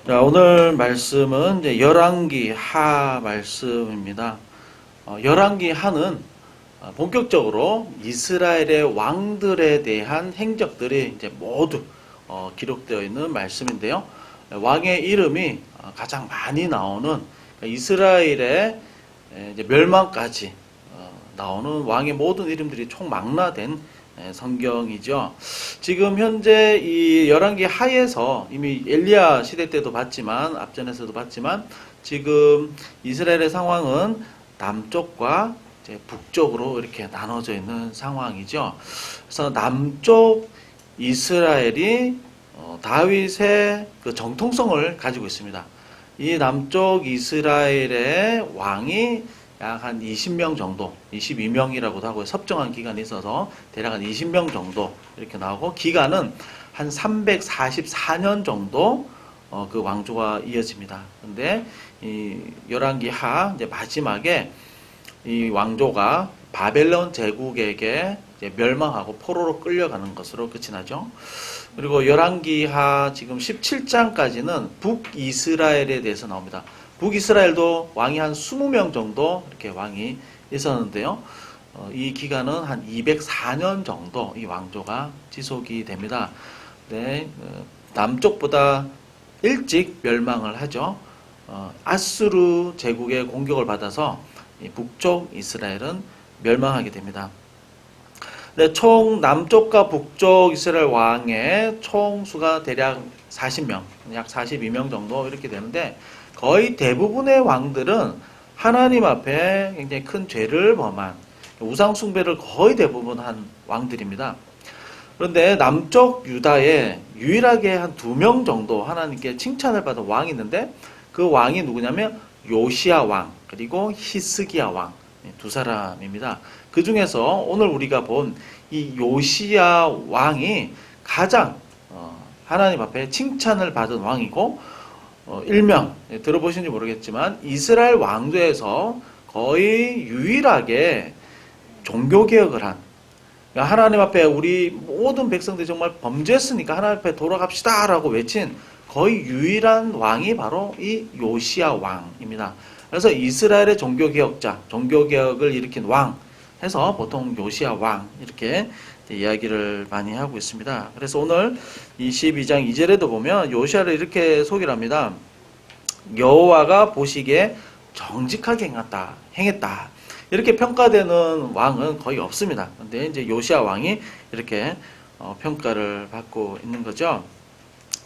자, 오늘 말씀은 이제 열왕기 하 말씀입니다. 열왕기 하는 본격적으로 이스라엘의 왕들에 대한 행적들이 이제 모두 기록되어 있는 말씀인데요. 왕의 이름이 가장 많이 나오는 이스라엘의 이제 멸망까지 나오는 왕의 모든 이름들이 총망라된 성경이죠. 지금 현재 이 열왕기 하에서 이미 엘리야 시대 때도 봤지만 앞전에서도 봤지만 지금 이스라엘의 상황은 남쪽과 이제 북쪽으로 이렇게 나눠져 있는 상황이죠. 그래서 남쪽 이스라엘이 다윗의 그 정통성을 가지고 있습니다. 이 남쪽 이스라엘의 왕이 약 한 20명 정도, 22명이라고도 하고 섭정한 기간이 있어서 대략 한 20명 정도 이렇게 나오고 기간은 한 344년 정도 그 왕조가 이어집니다. 근데 이 열왕기 하 이제 마지막에 이 왕조가 바벨론 제국에게 이제 멸망하고 포로로 끌려가는 것으로 끝이 나죠. 그리고 열왕기 하 지금 17장까지는 북이스라엘에 대해서 나옵니다. 북이스라엘도 왕이 한 20명 정도 이렇게 왕이 있었는데요. 이 기간은 한 204년 정도 이 왕조가 지속이 됩니다. 네, 남쪽보다 일찍 멸망을 하죠. 아수르 제국의 공격을 받아서 북쪽 이스라엘은 멸망하게 됩니다. 네, 총 남쪽과 북쪽 이스라엘 왕의 총 수가 대략 40명, 약 42명 정도 이렇게 되는데 거의 대부분의 왕들은 하나님 앞에 굉장히 큰 죄를 범한 우상 숭배를 거의 대부분 한 왕들입니다. 그런데 남쪽 유다에 유일하게 한 2명 정도 하나님께 칭찬을 받은 왕이 있는데 그 왕이 누구냐면 요시야 왕 그리고 히스기야 왕 두 사람입니다. 그 중에서 오늘 우리가 본 이 요시야 왕이 가장 하나님 앞에 칭찬을 받은 왕이고 일명 들어보신지 모르겠지만 이스라엘 왕조에서 거의 유일하게 종교개혁을 한 그러니까 하나님 앞에 우리 모든 백성들이 정말 범죄했으니까 하나님 앞에 돌아갑시다 라고 외친 거의 유일한 왕이 바로 이 요시야 왕입니다. 그래서 이스라엘의 종교개혁자, 종교개혁을 일으킨 왕 해서 보통 요시야 왕 이렇게 이야기를 많이 하고 있습니다. 그래서 오늘 22장 2절에도 보면 요시야를 이렇게 소개를 합니다. 여호와가 보시기에 정직하게 행했다. 이렇게 평가되는 왕은 거의 없습니다. 근데 이제 요시야 왕이 이렇게 평가를 받고 있는 거죠.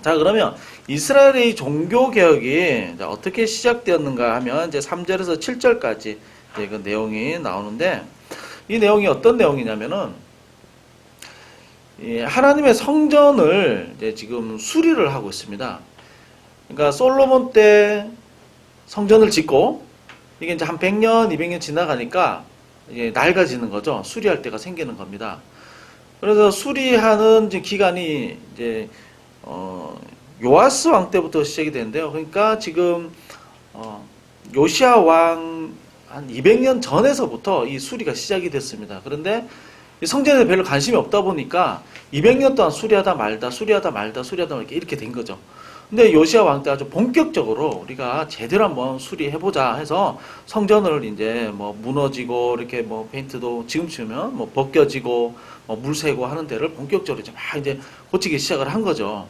자, 그러면 이스라엘의 종교개혁이 어떻게 시작되었는가 하면 이제 3절에서 7절까지 그 내용이 나오는데 이 내용이 어떤 내용이냐면은 하나님의 성전을 이제 지금 수리를 하고 있습니다. 그러니까 솔로몬 때 성전을 짓고 이게 이제 한 100년, 200년 지나가니까 이제 낡아지는 거죠. 수리할 때가 생기는 겁니다. 그래서 수리하는 기간이 이제 요아스 왕 때부터 시작이 되는데요. 그러니까 지금 요시야 왕 한 200년 전에서부터 이 수리가 시작이 됐습니다. 그런데 이 성전에 별로 관심이 없다 보니까 200년 동안 수리하다 말다 이렇게 된 거죠. 근데 요시야 왕 때 아주 본격적으로 우리가 제대로 한번 수리해보자 해서 성전을 이제 뭐 무너지고 이렇게 뭐 페인트도 지금 치면 뭐 벗겨지고 물 새고 하는 데를 본격적으로 이제 막 이제 고치기 시작을 한 거죠.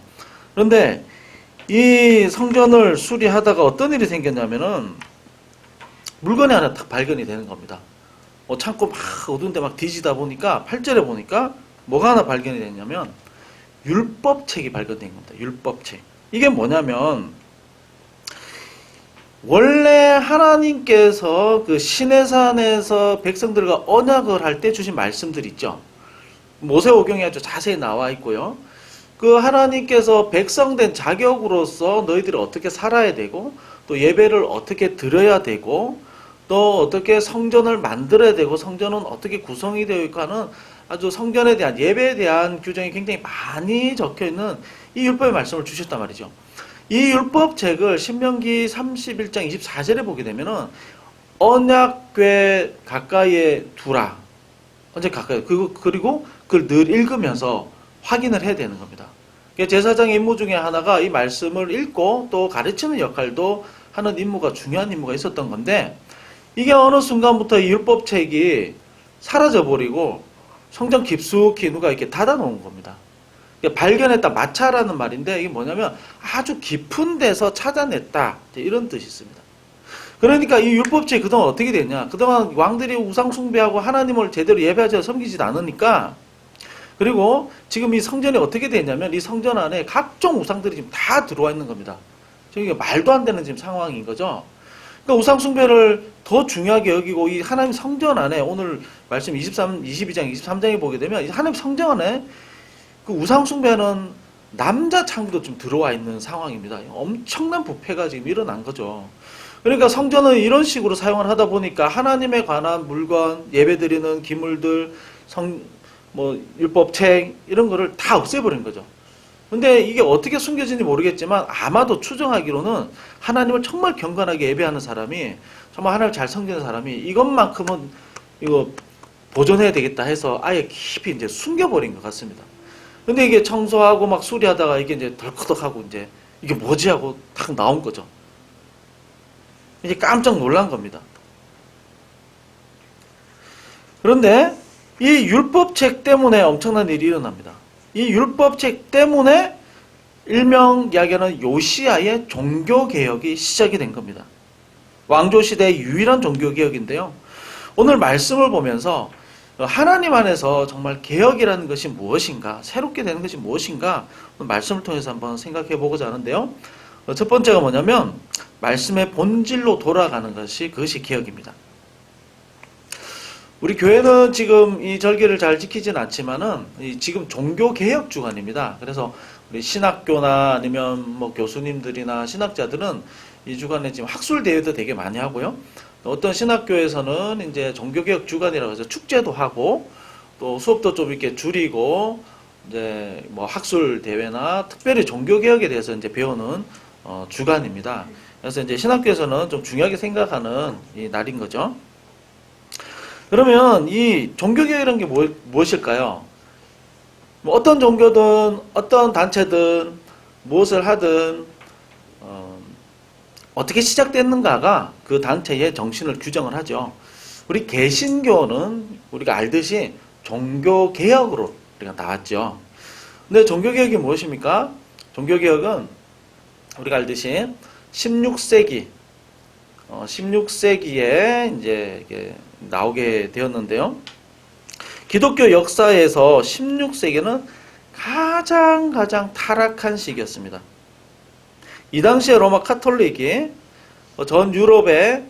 그런데 이 성전을 수리하다가 어떤 일이 생겼냐면은 물건이 하나 딱 발견이 되는 겁니다. 창고 막 어두운데 막 뒤지다 보니까 8절에 보니까 뭐가 하나 발견이 됐냐면 율법책이 발견된 겁니다. 율법책. 이게 뭐냐면 원래 하나님께서 그 시내산에서 백성들과 언약을 할 때 주신 말씀들 있죠. 모세오경에 아주 자세히 나와 있고요. 그 하나님께서 백성된 자격으로서 너희들이 어떻게 살아야 되고 또 예배를 어떻게 드려야 되고 또 어떻게 성전을 만들어야 되고 성전은 어떻게 구성이 되어 있고 하는 아주 성전에 대한 예배에 대한 규정이 굉장히 많이 적혀 있는 이 율법의 말씀을 주셨단 말이죠. 이 율법책을 신명기 31장 24절에 보게 되면은 언약궤 가까이에 두라. 언제 가까이 그리고 그걸 늘 읽으면서 확인을 해야 되는 겁니다. 제사장의 임무 중에 하나가 이 말씀을 읽고 또 가르치는 역할도 하는 임무가 중요한 임무가 있었던 건데 이게 어느 순간부터 이 율법책이 사라져버리고 성전 깊숙이 누가 이렇게 닫아놓은 겁니다. 발견했다, 마차라는 말인데 이게 뭐냐면 아주 깊은 데서 찾아냈다 이런 뜻이 있습니다. 그러니까 이 율법책이 그동안 어떻게 됐냐, 그동안 왕들이 우상 숭배하고 하나님을 제대로 예배하지 섬기지도 않으니까, 그리고 지금 이 성전이 어떻게 됐냐면 이 성전 안에 각종 우상들이 지금 다 들어와 있는 겁니다. 지금 이게 말도 안 되는 지금 상황인 거죠. 그러니까 우상 숭배를 더 중요하게 여기고 이 하나님 성전 안에 오늘 말씀 22장 23장에 보게 되면 이 하나님 성전 안에 그 우상 숭배는 남자 창도 좀 들어와 있는 상황입니다. 엄청난 부패가 지금 일어난 거죠. 그러니까 성전은 이런 식으로 사용을 하다 보니까 하나님에 관한 물건, 예배드리는 기물들, 율법책 이런 거를 다 없애버린 거죠. 근데 이게 어떻게 숨겨진지 모르겠지만 아마도 추정하기로는 하나님을 정말 경건하게 예배하는 사람이, 정말 하나님을 잘 섬기는 사람이 이것만큼은 이거 보존해야 되겠다 해서 아예 깊이 이제 숨겨버린 것 같습니다. 근데 이게 청소하고 막 수리하다가 이게 이제 덜커덕하고 이제 이게 뭐지 하고 탁 나온 거죠. 이제 깜짝 놀란 겁니다. 그런데 이 율법책 때문에 엄청난 일이 일어납니다. 이 율법책 때문에 일명 이야기하는 요시야의 종교개혁이 시작이 된 겁니다. 왕조시대의 유일한 종교개혁인데요. 오늘 말씀을 보면서 하나님 안에서 정말 개혁이라는 것이 무엇인가, 새롭게 되는 것이 무엇인가 말씀을 통해서 한번 생각해 보고자 하는데요. 첫 번째가 뭐냐면 말씀의 본질로 돌아가는 것이, 그것이 개혁입니다. 우리 교회는 지금 이 절기를 잘 지키진 않지만은 지금 종교개혁 주간입니다. 그래서 우리 신학교나 아니면 뭐 교수님들이나 신학자들은 이 주간에 지금 학술 대회도 되게 많이 하고요. 어떤 신학교에서는 이제 종교개혁 주간이라고 해서 축제도 하고 또 수업도 좀 이렇게 줄이고 이제 뭐 학술 대회나 특별히 종교개혁에 대해서 이제 배우는 주간입니다. 그래서 이제 신학교에서는 좀 중요하게 생각하는 이 날인 거죠. 그러면 이 종교개혁이라는 게 무엇일까요? 뭐 어떤 종교든 어떤 단체든 무엇을 하든 어떻게 시작됐는가가 그 단체의 정신을 규정을 하죠. 우리 개신교는 우리가 알듯이 종교개혁으로 우리가 나왔죠. 근데 종교개혁이 무엇입니까? 종교개혁은 우리가 알듯이 16세기에 이제 이게 나오게 되었는데요. 기독교 역사에서 16세기는 가장 타락한 시기였습니다. 이 당시에 로마 카톨릭이 전 유럽의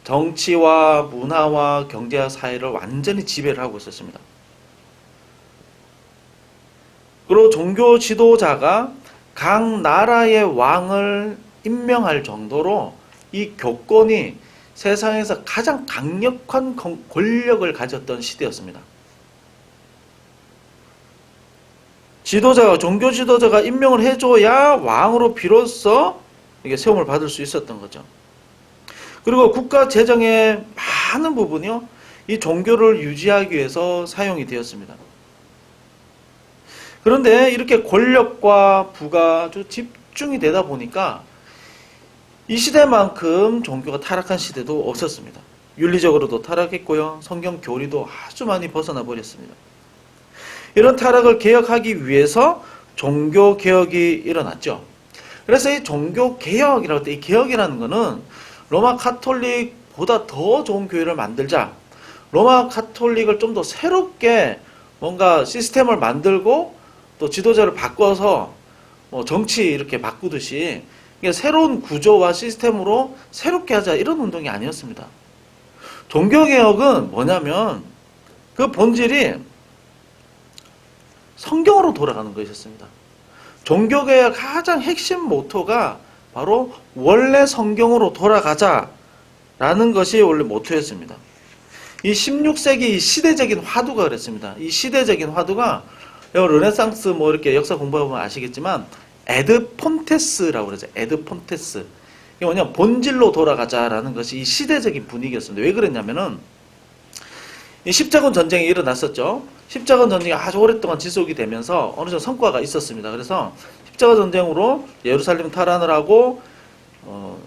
정치와 문화와 경제와 사회를 완전히 지배를 하고 있었습니다. 그리고 종교 지도자가 각 나라의 왕을 임명할 정도로 이 교권이 세상에서 가장 강력한 권력을 가졌던 시대였습니다. 종교 지도자가 임명을 해줘야 왕으로 비로소 이게 세움을 받을 수 있었던 거죠. 그리고 국가 재정의 많은 부분이요, 이 종교를 유지하기 위해서 사용이 되었습니다. 그런데 이렇게 권력과 부가 아주 집중이 되다 보니까 이 시대만큼 종교가 타락한 시대도 없었습니다. 윤리적으로도 타락했고요, 성경 교리도 아주 많이 벗어나 버렸습니다. 이런 타락을 개혁하기 위해서 종교개혁이 일어났죠. 그래서 이 종교개혁이라고 할 때 이 개혁이라는 것은 로마 카톨릭보다 더 좋은 교회를 만들자, 로마 카톨릭을 좀 더 새롭게 뭔가 시스템을 만들고 또 지도자를 바꿔서 뭐 정치 이렇게 바꾸듯이 새로운 구조와 시스템으로 새롭게 하자, 이런 운동이 아니었습니다. 종교개혁은 뭐냐면 그 본질이 성경으로 돌아가는 것이었습니다. 종교개혁의 가장 핵심 모토가 바로 원래 성경으로 돌아가자라는 것이 원래 모토였습니다. 이 16세기 시대적인 화두가 그랬습니다. 이 시대적인 화두가 르네상스 뭐 이렇게 역사 공부해보면 아시겠지만 에드폰테스라고 그러죠. 에드폰테스. 이게 뭐냐, 본질로 돌아가자라는 것이 이 시대적인 분위기였습니다. 왜 그랬냐면은 이 십자군 전쟁이 일어났었죠. 십자가 전쟁이 아주 오랫동안 지속이 되면서 어느 정도 성과가 있었습니다. 그래서 십자가 전쟁으로 예루살렘 탈환을 하고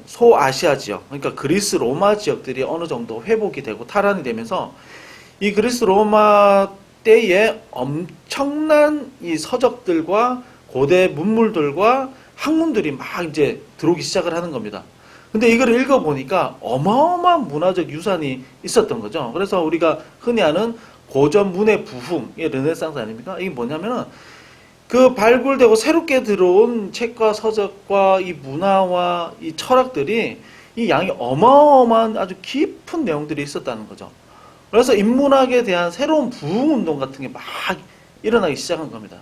소아시아 지역, 그러니까 그리스 로마 지역들이 어느 정도 회복이 되고 탈환이 되면서 이 그리스 로마 때에 엄청난 이 서적들과 고대 문물들과 학문들이 막 이제 들어오기 시작을 하는 겁니다. 근데 이걸 읽어보니까 어마어마한 문화적 유산이 있었던 거죠. 그래서 우리가 흔히 아는 고전 문의 부흥, 이게 르네상스 아닙니까? 이게 뭐냐면은 그 발굴되고 새롭게 들어온 책과 서적과 이 문화와 이 철학들이 이 양이 어마어마한 아주 깊은 내용들이 있었다는 거죠. 그래서 인문학에 대한 새로운 부흥 운동 같은 게 막 일어나기 시작한 겁니다.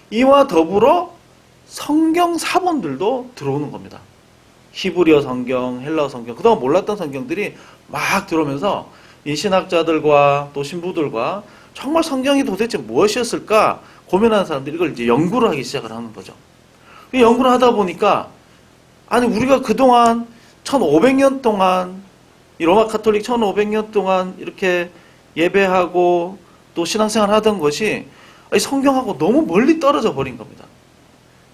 이와 더불어 성경 사본들도 들어오는 겁니다. 히브리어 성경, 헬라어 성경, 그동안 몰랐던 성경들이 막 들어오면서 이 신학자들과 또 신부들과 정말 성경이 도대체 무엇이었을까 고민하는 사람들이 이걸 이제 연구를 하기 시작을 하는 거죠. 연구를 하다 보니까 아니 우리가 그동안 1500년 동안 이 로마 카톨릭 1500년 동안 이렇게 예배하고 또 신앙생활 하던 것이 성경하고 너무 멀리 떨어져 버린 겁니다.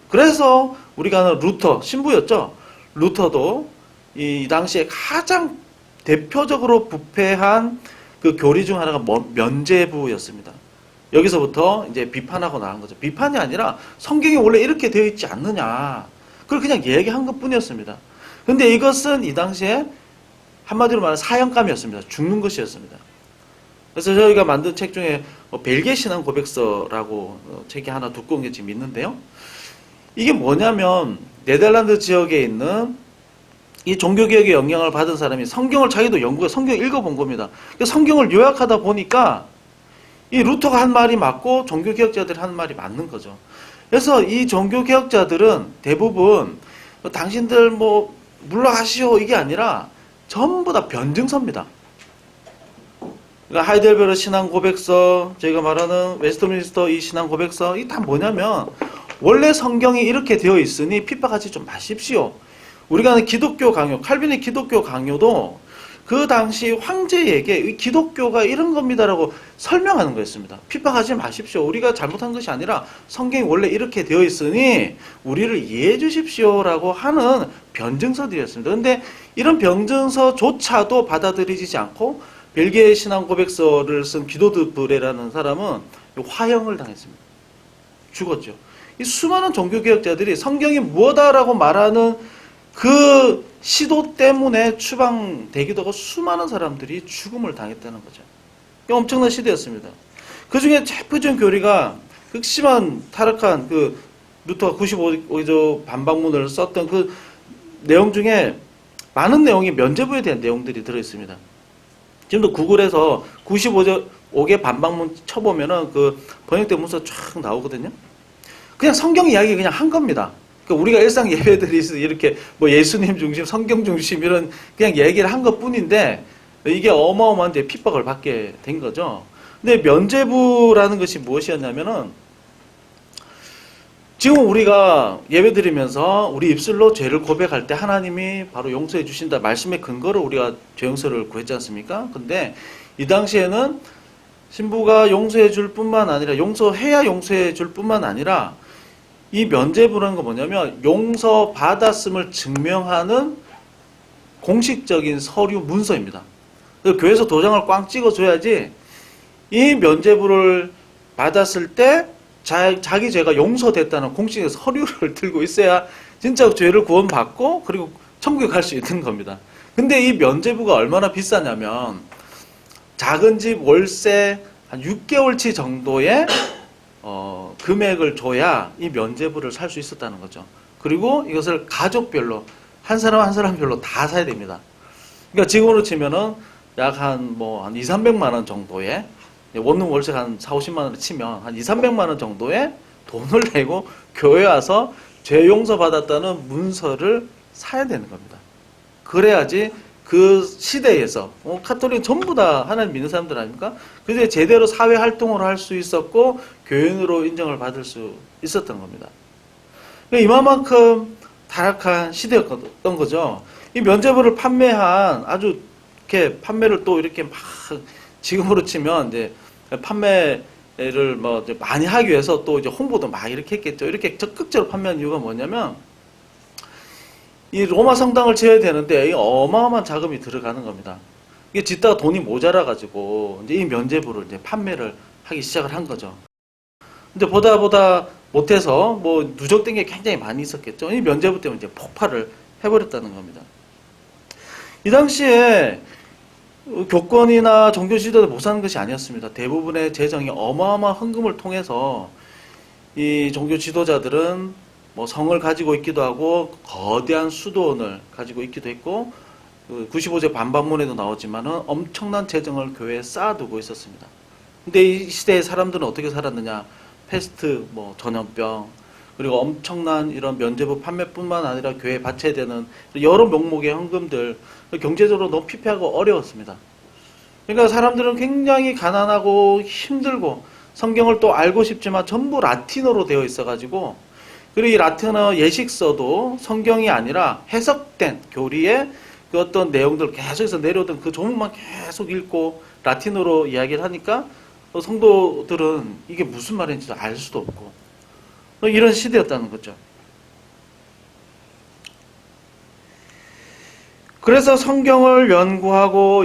그래서 우리가 아는 루터, 신부였죠. 루터도 이 당시에 가장 대표적으로 부패한 그 교리 중 하나가 면죄부였습니다. 여기서부터 이제 비판하고 나간 거죠. 비판이 아니라 성경이 원래 이렇게 되어 있지 않느냐. 그걸 그냥 얘기한 것 뿐이었습니다. 근데 이것은 이 당시에 한마디로 말하면 사형감이었습니다. 죽는 것이었습니다. 그래서 저희가 만든 책 중에 벨기에 신앙 고백서라고 책이 하나 두꺼운 게 지금 있는데요. 이게 뭐냐면 네덜란드 지역에 있는 이 종교개혁의 영향을 받은 사람이 성경을 자기도 연구해 성경을 읽어본 겁니다. 성경을 요약하다 보니까 이 루터가 한 말이 맞고 종교개혁자들이 한 말이 맞는 거죠. 그래서 이 종교개혁자들은 대부분 당신들 뭐 물러가시오 이게 아니라 전부 다 변증서입니다. 그러니까 하이델베르 신앙 고백서, 저희가 말하는 웨스트민스터 이 신앙 고백서, 이 다 뭐냐면 원래 성경이 이렇게 되어 있으니 핍박하지 좀 마십시오. 우리가 아는 기독교 강요, 칼빈의 기독교 강요도 그 당시 황제에게 이 기독교가 이런 겁니다라고 설명하는 거였습니다. 핍박하지 마십시오. 우리가 잘못한 것이 아니라 성경이 원래 이렇게 되어 있으니 우리를 이해해 주십시오라고 하는 변증서들이었습니다. 그런데 이런 변증서조차도 받아들이지 않고 벨기에 신앙 고백서를 쓴 기도드 브레라는 사람은 화형을 당했습니다. 죽었죠. 이 수많은 종교개혁자들이 성경이 무엇다라고 말하는 그 시도 때문에 추방되기도 하고 수많은 사람들이 죽음을 당했다는 거죠. 엄청난 시대였습니다. 그 중에 대표적인 교리가 극심한 타락한 그 루터가 95조 반박문을 썼던 그 내용 중에 많은 내용이 면죄부에 대한 내용들이 들어있습니다. 지금도 구글에서 95개 반박문 쳐보면은 그 번역된 문서 쫙 나오거든요. 그냥 성경 이야기 그냥 한 겁니다. 그러니까 우리가 일상 예배들이 이렇게 뭐 예수님 중심, 성경 중심 이런 그냥 얘기를 한 것 뿐인데 이게 어마어마한 핍박을 받게 된 거죠. 근데 면죄부라는 것이 무엇이었냐면은 지금 우리가 예배드리면서 우리 입술로 죄를 고백할 때 하나님이 바로 용서해 주신다 말씀의 근거로 우리가 죄 용서를 구했지 않습니까? 근데 이 당시에는 신부가 용서해 줄 뿐만 아니라 용서해야 용서해 줄 뿐만 아니라 이 면죄부라는 건 뭐냐면 용서받았음을 증명하는 공식적인 서류 문서입니다. 교회에서 도장을 꽝 찍어줘야지 이 면죄부를 받았을 때 자기 죄가 용서됐다는 공식의 서류를 들고 있어야 진짜 죄를 구원받고 그리고 천국에 갈 수 있는 겁니다. 근데 이 면죄부가 얼마나 비싸냐면 작은 집 월세 한 6개월치 정도의 금액을 줘야 이 면죄부를 살 수 있었다는 거죠. 그리고 이것을 가족별로 한 사람 한 사람별로 다 사야 됩니다. 그러니까 지금으로 치면은 약 한 2, 300만 원 정도의 원룸 월세가 한 4, 50만 원을 치면 한 2, 300만 원 정도의 돈을 내고 교회 와서 죄 용서 받았다는 문서를 사야 되는 겁니다. 그래야지 그 시대에서 카톨릭 전부 다 하나님 믿는 사람들 아닙니까? 그래서 제대로 사회 활동을 할 수 있었고 교인으로 인정을 받을 수 있었던 겁니다. 그러니까 이만큼 타락한 시대였던 거죠. 이 면죄부를 판매한 아주 이렇게 판매를 또 이렇게 막 지금으로 치면 이제 판매 뭐 이제 많이 하기 위해서 또 이제 홍보도 막 이렇게 했겠죠. 이렇게 적극적으로 판매한 이유가 뭐냐면 이 로마 성당을 지어야 되는데 이 어마어마한 자금이 들어가는 겁니다. 이게 짓다가 돈이 모자라 가지고 이제 이 면죄부를 이제 판매를 하기 시작을 한 거죠. 근데 보다 못해서 뭐 누적된 게 굉장히 많이 있었겠죠. 이 면죄부 때문에 이제 폭발을 해버렸다는 겁니다. 이 당시에 교권이나 종교 지도를 못 사는 것이 아니었습니다. 대부분의 재정이 어마어마한 헌금을 통해서 이 종교 지도자들은 뭐 성을 가지고 있기도 하고 거대한 수도원을 가지고 있기도 했고 95제 반박문에도 나오지만은 엄청난 재정을 교회에 쌓아두고 있었습니다. 근데 이 시대의 사람들은 어떻게 살았느냐? 패스트, 뭐 전염병, 그리고 엄청난 이런 면죄부 판매뿐만 아니라 교회에 바쳐야 되는 여러 명목의 헌금들, 경제적으로 너무 피폐하고 어려웠습니다. 그러니까 사람들은 굉장히 가난하고 힘들고 성경을 또 알고 싶지만 전부 라틴어로 되어 있어가지고, 그리고 이 라틴어 예식서도 성경이 아니라 해석된 교리의 그 어떤 내용들 계속해서 내려오던 그 조문만 계속 읽고 라틴어로 이야기를 하니까 성도들은 이게 무슨 말인지 알 수도 없고 이런 시대였다는 거죠. 그래서 성경을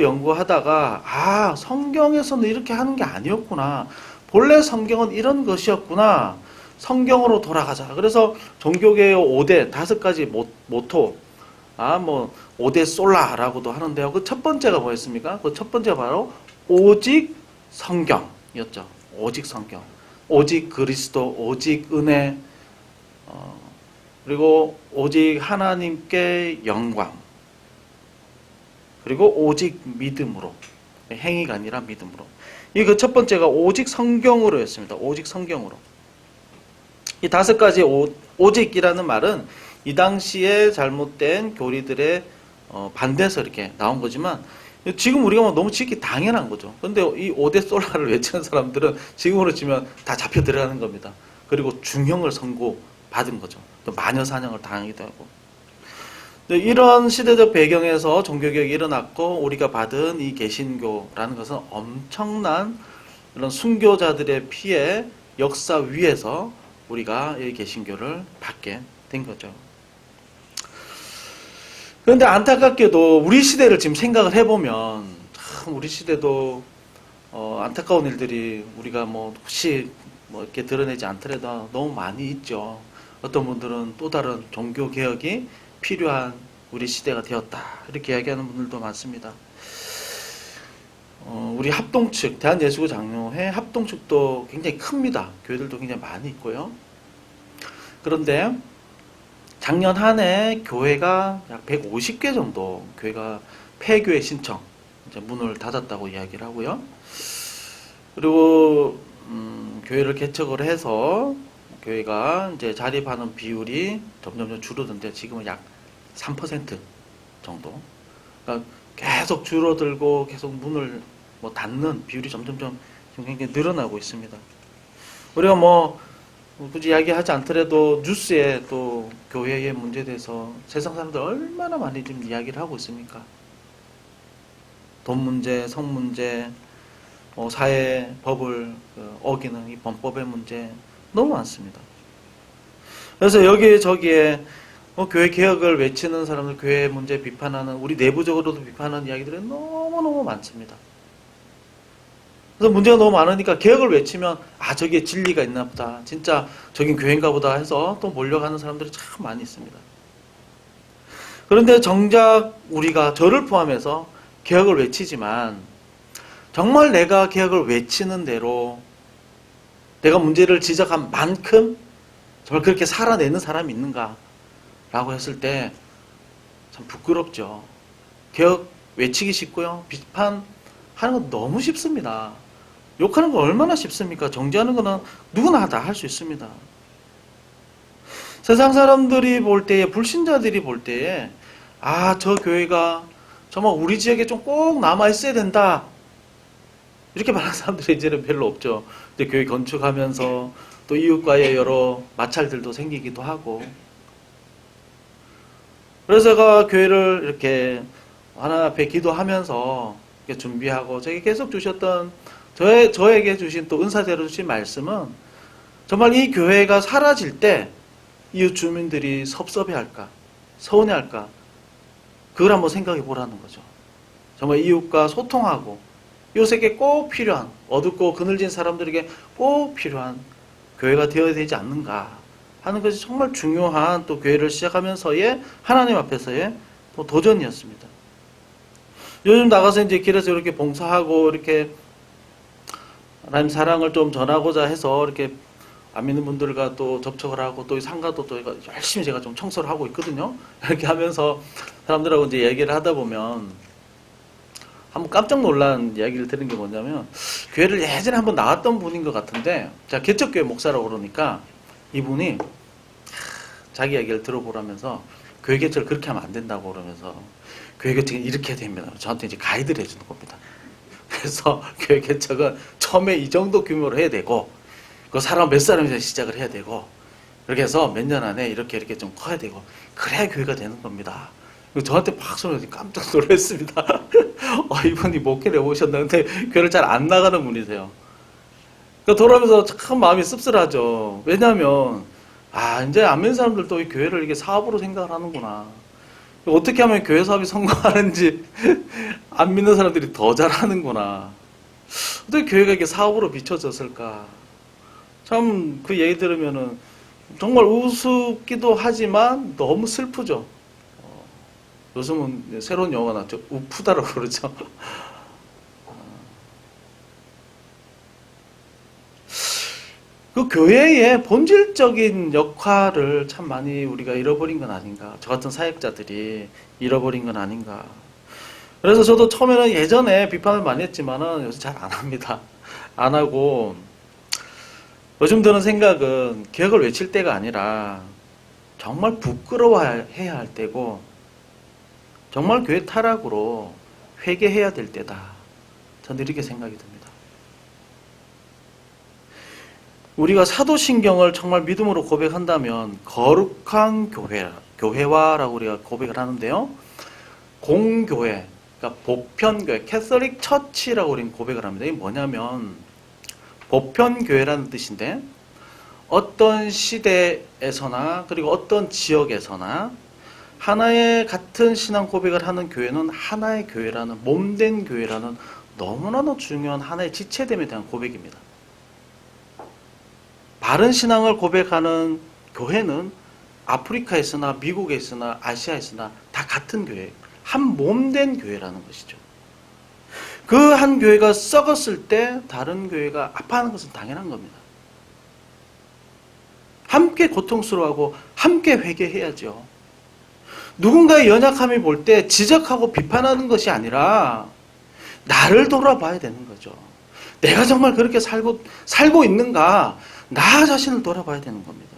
연구하다가 성경에서는 이렇게 하는 게 아니었구나. 본래 성경은 이런 것이었구나. 성경으로 돌아가자. 그래서 종교개혁 5대 5가지 모토, 5대 솔라라고도 하는데요. 그 첫 번째가 뭐였습니까? 그 첫 번째가 바로 오직 성경이었죠. 오직 성경. 오직 그리스도, 오직 은혜, 그리고 오직 하나님께 영광. 그리고 오직 믿음으로. 행위가 아니라 믿음으로. 이 그 첫 번째가 오직 성경으로였습니다. 오직 성경으로. 이 5가지 오직이라는 말은 이 당시에 잘못된 교리들의 반대해서 이렇게 나온 거지만 지금 우리가 너무 지기 당연한 거죠. 그런데 이 5대 솔라를 외치는 사람들은 지금으로 치면 다 잡혀 들어가는 겁니다. 그리고 중형을 선고받은 거죠. 또 마녀 사냥을 당하기도 하고. 이런 시대적 배경에서 종교개혁이 일어났고 우리가 받은 이 개신교라는 것은 엄청난 이런 순교자들의 피해 역사 위에서 우리가 이 개신교를 받게 된 거죠. 그런데 안타깝게도 우리 시대를 지금 생각을 해보면 참 우리 시대도 안타까운 일들이 우리가 혹시 이렇게 드러내지 않더라도 너무 많이 있죠. 어떤 분들은 또 다른 종교 개혁이 필요한 우리 시대가 되었다 이렇게 이야기하는 분들도 많습니다. 우리 합동측 대한예수교 장로회 합동측도 굉장히 큽니다. 교회들도 굉장히 많이 있고요. 그런데 작년 한 해 교회가 약 150개 정도 교회가 폐교회 신청 이제 문을 닫았다고 이야기를 하고요. 그리고 교회를 개척을 해서 교회가 이제 자립하는 비율이 점점 줄어드는데 지금은 약 3% 정도. 그러니까 계속 줄어들고 계속 문을 닫는 비율이 점점 굉장히 늘어나고 있습니다. 우리가 굳이 이야기하지 않더라도 뉴스에 또 교회의 문제에 대해서 세상 사람들 얼마나 많이 지금 이야기를 하고 있습니까? 돈 문제, 성 문제, 사회 법을 어기는 이 범법의 문제 너무 많습니다. 그래서 여기에 저기에 교회 개혁을 외치는 사람들, 교회 문제 비판하는, 우리 내부적으로도 비판하는 이야기들이 너무너무 많습니다. 그래서 문제가 너무 많으니까 개혁을 외치면 저기에 진리가 있나 보다, 진짜 저긴 교회인가 보다 해서 또 몰려가는 사람들이 참 많이 있습니다. 그런데 정작 우리가 저를 포함해서 개혁을 외치지만 정말 내가 개혁을 외치는 대로 내가 문제를 지적한 만큼 정말 그렇게 살아내는 사람이 있는가 라고 했을 때 참 부끄럽죠. 개혁 외치기 쉽고요. 비판하는 건 너무 쉽습니다. 욕하는 건 얼마나 쉽습니까? 정죄하는 거는 누구나 다 할 수 있습니다. 세상 사람들이 볼 때에, 불신자들이 볼 때에 저 교회가 정말 우리 지역에 좀 꼭 남아있어야 된다 이렇게 말하는 사람들이 이제는 별로 없죠. 이제 교회 건축하면서 또 이웃과의 여러 마찰들도 생기기도 하고, 그래서 제가 교회를 이렇게 하나님 앞에 기도하면서 이렇게 준비하고 제게 계속 주셨던 저에게 주신 또 은사대로 주신 말씀은 정말 이 교회가 사라질 때 이웃 주민들이 섭섭해할까, 서운해할까, 그걸 한번 생각해 보라는 거죠. 정말 이웃과 소통하고 이웃에게 꼭 필요한, 어둡고 그늘진 사람들에게 꼭 필요한 교회가 되어야 되지 않는가 하는 것이 정말 중요한 또 교회를 시작하면서의 하나님 앞에서의 또 도전이었습니다. 요즘 나가서 이제 길에서 이렇게 봉사하고 이렇게 하나님 사랑을 좀 전하고자 해서 이렇게 안 믿는 분들과 또 접촉을 하고 또 상가도 또 열심히 제가 좀 청소를 하고 있거든요. 이렇게 하면서 사람들하고 이제 얘기를 하다 보면 한번 깜짝 놀란 이야기를 들은 게 뭐냐면, 교회를 예전에 한번 나왔던 분인 것 같은데, 제가 개척교회 목사라고 그러니까 이분이 자기 얘기를 들어보라면서 교회 개척을 그렇게 하면 안 된다고 그러면서 교회 개척은 이렇게 해야 됩니다. 저한테 이제 가이드를 해주는 겁니다. 그래서 교회 개척은 처음에 이 정도 규모로 해야 되고, 그 사람 몇 사람에서 시작을 해야 되고, 이렇게 해서 몇 년 안에 이렇게 좀 커야 되고, 그래야 교회가 되는 겁니다. 저한테 팍 소리가 깜짝 놀랐습니다. 이분이 목회를 해보셨는데 교회를 잘 안 나가는 분이세요. 그러니까 돌아오면서 참 마음이 씁쓸하죠. 왜냐하면 이제 안 믿는 사람들도 이 교회를 이게 사업으로 생각을 하는구나. 어떻게 하면 교회 사업이 성공하는지 안 믿는 사람들이 더 잘하는구나. 어떻게 교회가 이렇게 사업으로 비춰졌을까. 참 그 얘기 들으면은 정말 우습기도 하지만 너무 슬프죠. 요즘은 새로운 용어가 나왔죠. 우프다라고 그러죠. 그 교회의 본질적인 역할을 참 많이 우리가 잃어버린 건 아닌가. 저 같은 사역자들이 잃어버린 건 아닌가. 그래서 저도 처음에는 예전에 비판을 많이 했지만은 요새 잘 안 합니다. 안 하고, 요즘 드는 생각은 개혁을 외칠 때가 아니라 정말 부끄러워해야 할 때고, 정말 교회 타락으로 회개해야 될 때다. 저는 이렇게 생각이 듭니다. 우리가 사도신경을 정말 믿음으로 고백한다면 거룩한 교회화라고 우리가 고백을 하는데요. 공교회, 그러니까 보편교회, 캐서릭 처치라고 우리는 고백을 합니다. 이게 뭐냐면 보편교회라는 뜻인데, 어떤 시대에서나 그리고 어떤 지역에서나 하나의 같은 신앙 고백을 하는 교회는 하나의 교회라는, 몸된 교회라는 너무나도 중요한 하나의 지체됨에 대한 고백입니다. 바른 신앙을 고백하는 교회는 아프리카에 있으나 미국에 있으나 아시아에 있으나 다 같은 교회, 한 몸된 교회라는 것이죠. 그 한 교회가 썩었을 때 다른 교회가 아파하는 것은 당연한 겁니다. 함께 고통스러워하고 함께 회개해야죠. 누군가의 연약함을 볼 때 지적하고 비판하는 것이 아니라 나를 돌아봐야 되는 거죠. 내가 정말 그렇게 살고 있는가, 나 자신을 돌아봐야 되는 겁니다.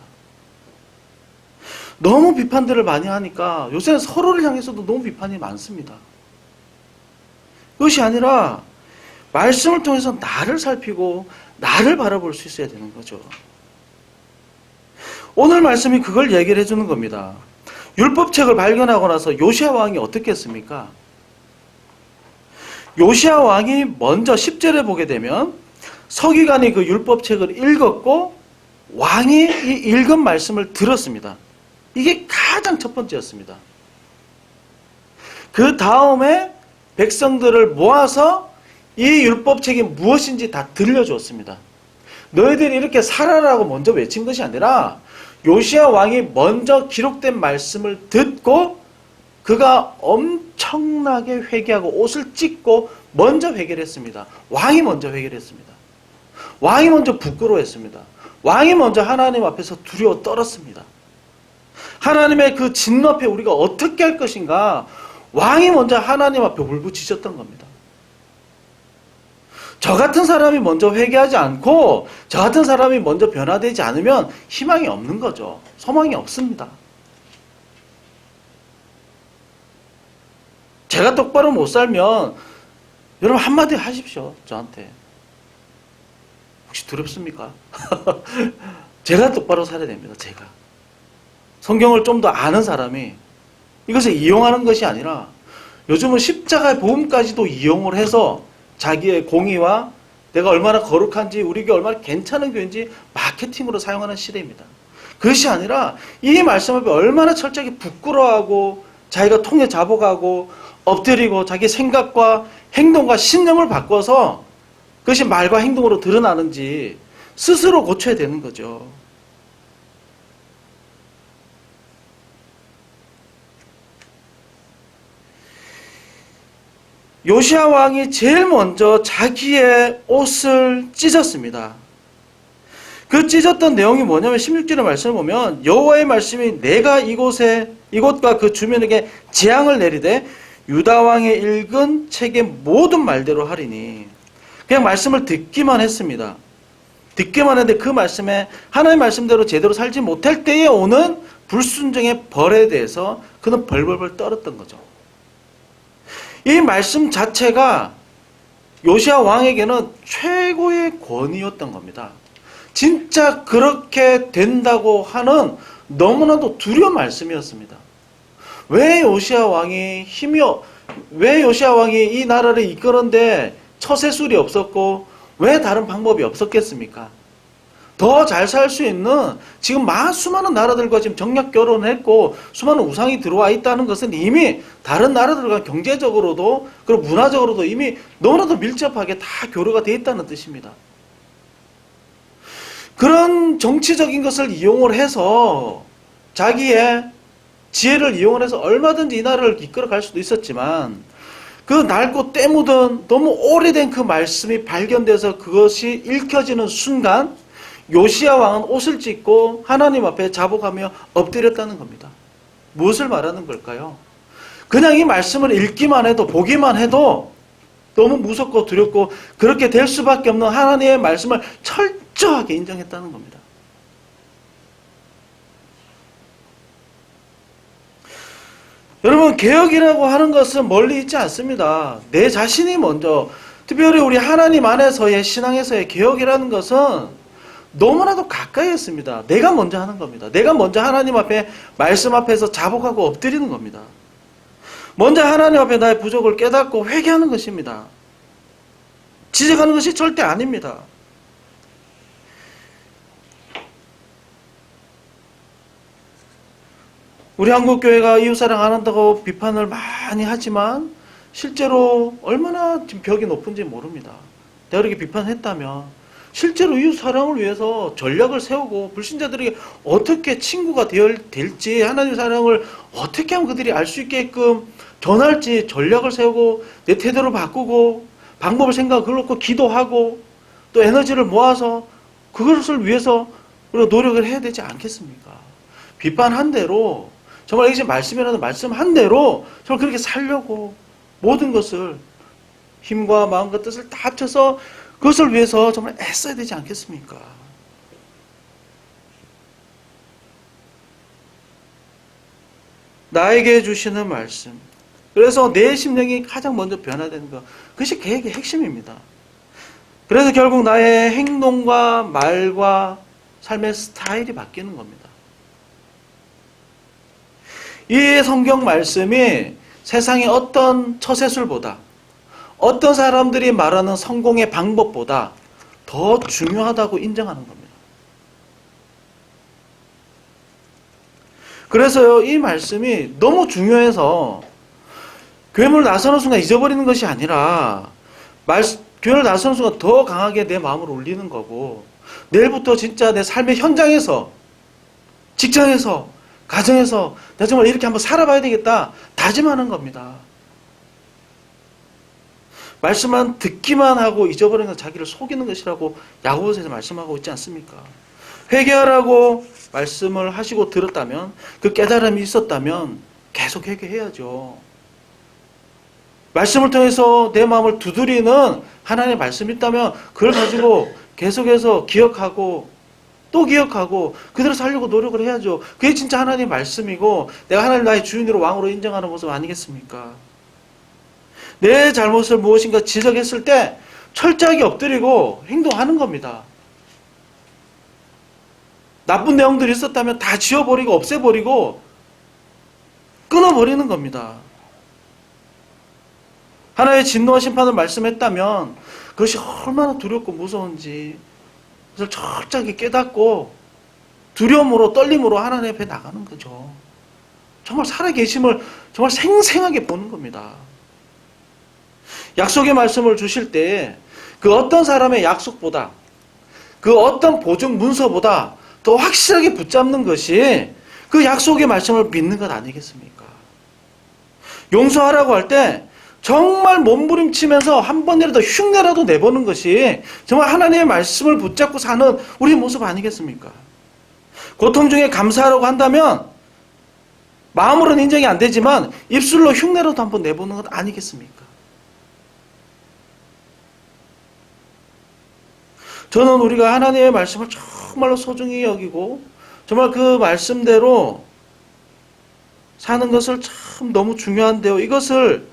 너무 비판들을 많이 하니까 요새는 서로를 향해서도 너무 비판이 많습니다. 그것이 아니라 말씀을 통해서 나를 살피고 나를 바라볼 수 있어야 되는 거죠. 오늘 말씀이 그걸 얘기를 해주는 겁니다. 율법책을 발견하고 나서 요시야 왕이 어떻게 했습니까? 요시야 왕이 먼저 10절에 보게 되면 서기관이 그 율법책을 읽었고 왕이 이 읽은 말씀을 들었습니다. 이게 가장 첫 번째였습니다. 그 다음에 백성들을 모아서 이 율법책이 무엇인지 다 들려주었습니다. 너희들이 이렇게 살아라고 먼저 외친 것이 아니라 요시야 왕이 먼저 기록된 말씀을 듣고 그가 엄청나게 회개하고 옷을 찢고 먼저 회개를 했습니다. 왕이 먼저 회개를 했습니다. 왕이 먼저 부끄러워했습니다. 왕이 먼저 하나님 앞에서 두려워 떨었습니다. 하나님의 그 진노 앞에 우리가 어떻게 할 것인가, 왕이 먼저 하나님 앞에 울부짖었던 겁니다. 저 같은 사람이 먼저 회개하지 않고 저 같은 사람이 먼저 변화되지 않으면 희망이 없는 거죠. 소망이 없습니다. 제가 똑바로 못 살면 여러분 한마디 하십시오. 저한테. 혹시 두렵습니까? 제가 똑바로 살아야 됩니다. 제가. 성경을 좀 더 아는 사람이 이것을 이용하는 것이 아니라 요즘은 십자가의 복음까지도 이용을 해서 자기의 공의와 내가 얼마나 거룩한지, 우리 교회 얼마나 괜찮은 교회인지 마케팅으로 사용하는 시대입니다. 그것이 아니라 이 말씀 앞에 얼마나 철저하게 부끄러워하고 자기가 통에 자복하고 엎드리고 자기 생각과 행동과 신념을 바꿔서 그것이 말과 행동으로 드러나는지 스스로 고쳐야 되는 거죠. 요시야 왕이 제일 먼저 자기의 옷을 찢었습니다. 그 찢었던 내용이 뭐냐면 16절의 말씀을 보면 여호와의 말씀이 내가 이곳과 그 주민에게 재앙을 내리되 유다 왕의 읽은 책의 모든 말대로 하리니, 그냥 말씀을 듣기만 했습니다. 듣기만 했는데 그 말씀에 하나님의 말씀대로 제대로 살지 못할 때에 오는 불순종의 벌에 대해서 그는 벌벌벌 떨었던 거죠. 이 말씀 자체가 요시야 왕에게는 최고의 권위였던 겁니다. 진짜 그렇게 된다고 하는 너무나도 두려운 말씀이었습니다. 왜 요시야 왕이 이 나라를 이끄는데 처세술이 없었고 왜 다른 방법이 없었겠습니까? 더 잘 살 수 있는 지금 수많은 나라들과 지금 정략 결혼을 했고 수많은 우상이 들어와 있다는 것은 이미 다른 나라들과 경제적으로도 그리고 문화적으로도 이미 너무나도 밀접하게 다 교류가 되어 있다는 뜻입니다. 그런 정치적인 것을 이용을 해서 자기의 지혜를 이용을 해서 얼마든지 이 나라를 이끌어갈 수도 있었지만 그 낡고 때 묻은 너무 오래된 그 말씀이 발견돼서 그것이 읽혀지는 순간 요시야 왕은 옷을 찢고 하나님 앞에 자복하며 엎드렸다는 겁니다. 무엇을 말하는 걸까요? 그냥 이 말씀을 읽기만 해도 보기만 해도 너무 무섭고 두렵고 그렇게 될 수밖에 없는 하나님의 말씀을 철저하게 인정했다는 겁니다. 여러분, 개혁이라고 하는 것은 멀리 있지 않습니다. 내 자신이 먼저, 특별히 우리 하나님 안에서의 신앙에서의 개혁이라는 것은 너무나도 가까이 있습니다. 내가 먼저 하는 겁니다. 내가 먼저 하나님 앞에 말씀 앞에서 자복하고 엎드리는 겁니다. 먼저 하나님 앞에 나의 부족을 깨닫고 회개하는 것입니다. 지적하는 것이 절대 아닙니다. 우리 한국교회가 이웃사랑 안 한다고 비판을 많이 하지만 실제로 얼마나 지금 벽이 높은지 모릅니다. 내가 이렇게 비판했다면 실제로 이웃사랑을 위해서 전략을 세우고 불신자들에게 어떻게 친구가 될지 하나님의 사랑을 어떻게 하면 그들이 알 수 있게끔 전할지 전략을 세우고 내 태도를 바꾸고 방법을 생각하고 그걸 놓고 기도하고 또 에너지를 모아서 그것을 위해서 우리가 노력을 해야 되지 않겠습니까? 비판한 대로 정말 이제 말씀이라는 말씀 한 대로 정말 그렇게 살려고 모든 것을 힘과 마음과 뜻을 다 합쳐서 그것을 위해서 정말 애써야 되지 않겠습니까? 나에게 주시는 말씀. 그래서 내 심령이 가장 먼저 변화되는 것. 그것이 계획의 핵심입니다. 그래서 결국 나의 행동과 말과 삶의 스타일이 바뀌는 겁니다. 이 성경 말씀이 세상의 어떤 처세술보다 어떤 사람들이 말하는 성공의 방법보다 더 중요하다고 인정하는 겁니다. 그래서요, 이 말씀이 너무 중요해서 교회를 나서는 순간 잊어버리는 것이 아니라 교회를 나서는 순간 더 강하게 내 마음을 울리는 거고 내일부터 진짜 내 삶의 현장에서 직장에서 가정에서 내가 정말 이렇게 한번 살아봐야 되겠다 다짐하는 겁니다. 말씀만 듣기만 하고 잊어버리는 건 자기를 속이는 것이라고 야고보서에서 말씀하고 있지 않습니까? 회개하라고 말씀을 하시고 들었다면 그 깨달음이 있었다면 계속 회개해야죠. 말씀을 통해서 내 마음을 두드리는 하나님의 말씀이 있다면 그걸 가지고 계속해서 기억하고 또 기억하고 그대로 살려고 노력을 해야죠. 그게 진짜 하나님의 말씀이고 내가 하나님 나의 주인으로 왕으로 인정하는 모습 아니겠습니까? 내 잘못을 무엇인가 지적했을 때 철저하게 엎드리고 행동하는 겁니다. 나쁜 내용들이 있었다면 다 지워버리고 없애버리고 끊어버리는 겁니다. 하나님의 진노와 심판을 말씀했다면 그것이 얼마나 두렵고 무서운지 그것을 철저하게 깨닫고 두려움으로 떨림으로 하나님 앞에 나가는 거죠. 정말 살아계심을 정말 생생하게 보는 겁니다. 약속의 말씀을 주실 때 그 어떤 사람의 약속보다 그 어떤 보증 문서보다 더 확실하게 붙잡는 것이 그 약속의 말씀을 믿는 것 아니겠습니까? 용서하라고 할 때 정말 몸부림치면서 한 번이라도 흉내라도 내보는 것이 정말 하나님의 말씀을 붙잡고 사는 우리의 모습 아니겠습니까? 고통 중에 감사하라고 한다면 마음으로는 인정이 안 되지만 입술로 흉내라도 한번 내보는 것 아니겠습니까? 저는 우리가 하나님의 말씀을 정말로 소중히 여기고 정말 그 말씀대로 사는 것을 참 너무 중요한데요. 이것을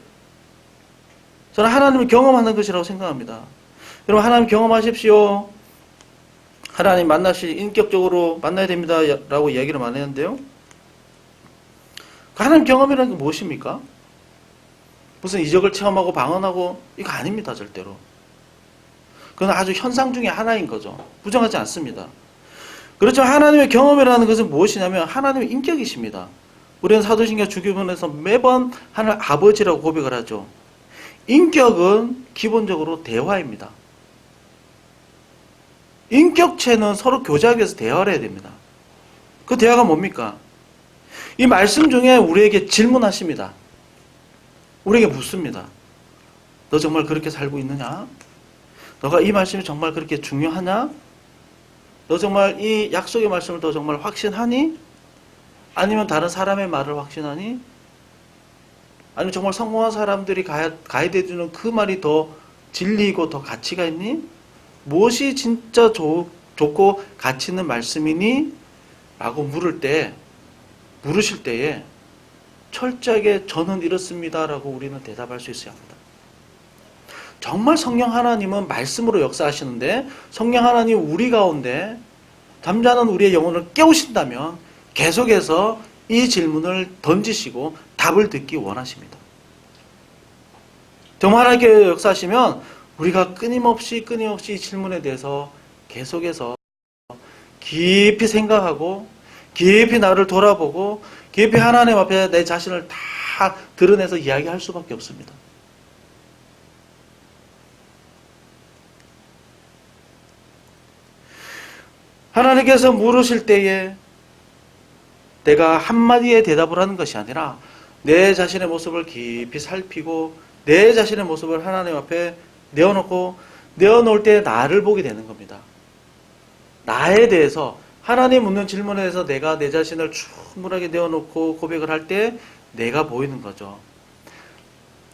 저는 하나님을 경험하는 것이라고 생각합니다. 여러분 하나님 경험하십시오. 하나님 인격적으로 만나야 됩니다. 라고 이야기를 많이 했는데요. 하나님 경험이라는 게 무엇입니까? 무슨 이적을 체험하고 방언하고 이거 아닙니다. 절대로. 그건 아주 현상 중에 하나인 거죠. 부정하지 않습니다. 그렇지만 하나님의 경험이라는 것은 무엇이냐면 하나님의 인격이십니다. 우리는 사도신경 주기문에서 매번 하나님 아버지라고 고백을 하죠. 인격은 기본적으로 대화입니다. 인격체는 서로 교제하기 위해서 대화를 해야 됩니다. 그 대화가 뭡니까? 이 말씀 중에 우리에게 질문하십니다. 우리에게 묻습니다. 너 정말 그렇게 살고 있느냐? 너가 이 말씀이 정말 그렇게 중요하냐? 너 정말 이 약속의 말씀을 너 정말 확신하니? 아니면 다른 사람의 말을 확신하니? 아니면 정말 성공한 사람들이 가이드해주는 그 말이 더 진리이고 더 가치가 있니? 무엇이 진짜 좋고 가치 있는 말씀이니? 라고 물으실 때에 철저하게 저는 이렇습니다 라고 우리는 대답할 수 있어야 합니다. 정말 성령 하나님은 말씀으로 역사하시는데 성령 하나님 우리 가운데 잠자는 우리의 영혼을 깨우신다면 계속해서 이 질문을 던지시고 답을 듣기 원하십니다. 정말 하나님께 역사하시면 우리가 끊임없이 이 질문에 대해서 계속해서 깊이 생각하고 깊이 나를 돌아보고 깊이 하나님 앞에 내 자신을 다 드러내서 이야기할 수밖에 없습니다. 하나님께서 물으실 때에 내가 한마디에 대답을 하는 것이 아니라 내 자신의 모습을 깊이 살피고 내 자신의 모습을 하나님 앞에 내어놓을 때 나를 보게 되는 겁니다. 나에 대해서 하나님 묻는 질문에 대해서 내가 내 자신을 충분하게 내어놓고 고백을 할 때 내가 보이는 거죠.